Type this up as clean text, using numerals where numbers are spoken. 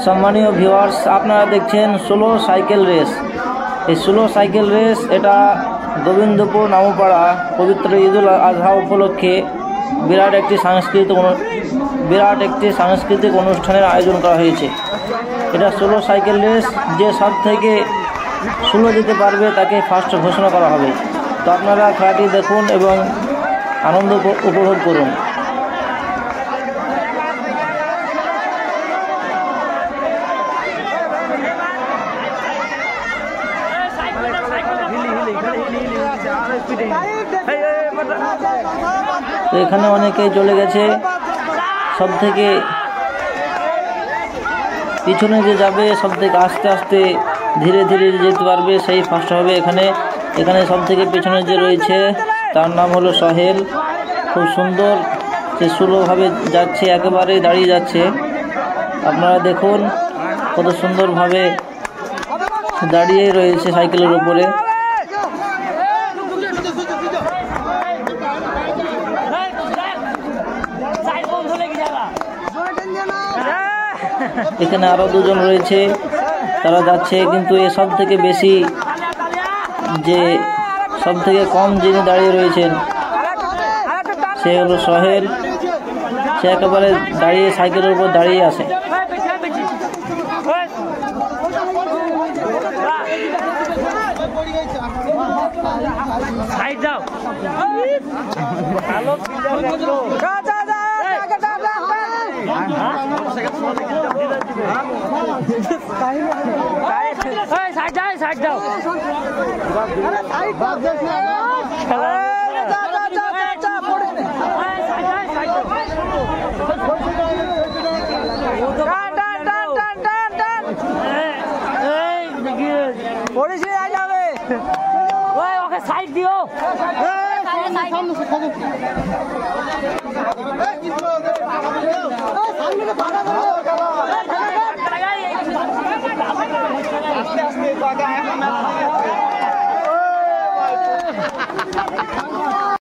সম্মানীয় ভিউয়ার্স, আপনারা দেখছেন স্লো সাইকেল রেস। এই স্লো সাইকেল রেস এটা গোবিন্দপুর নামপাড়া পবিত্র ঈদুল আজহা উপলক্ষে বিরাট একটি সাংস্কৃতিক অনুষ্ঠানের আয়োজন করা হয়েছে। এটা স্লো সাইকেল রেস, যে সব থেকে স্লো যেতে পারবে তাকে ফার্স্ট ঘোষণা করা হবে। তো আপনারা খেলাটি দেখুন এবং আনন্দ উপভোগ করুন। তো এখানে অনেকেই চলে গেছে, সব থেকে পিছনে যে যাবে সব থেকে আস্তে আস্তে ধীরে ধীরে যেতে পারবে সেই ফার্স্ট হবে। এখানে সব থেকে পেছনে যে রয়েছে তার নাম হলো সোহেল। খুব সুন্দর, সে স্লোভাবে যাচ্ছে, একেবারে দাঁড়িয়ে যাচ্ছে। আপনারা দেখুন কত সুন্দরভাবে দাঁড়িয়ে রয়েছে সাইকেলের উপরে। এখানে আরো দুজন রয়েছে, তারা যাচ্ছে, কিন্তু এ সব থেকে বেশি যে সব থেকে কম যিনি দাঁড়িয়ে রয়েছেন সে হলো সোহেল। সে একেবারে দাঁড়িয়ে সাইকেলের উপর দাঁড়িয়ে আছে। সাইড দিও, আস্তে আস্তে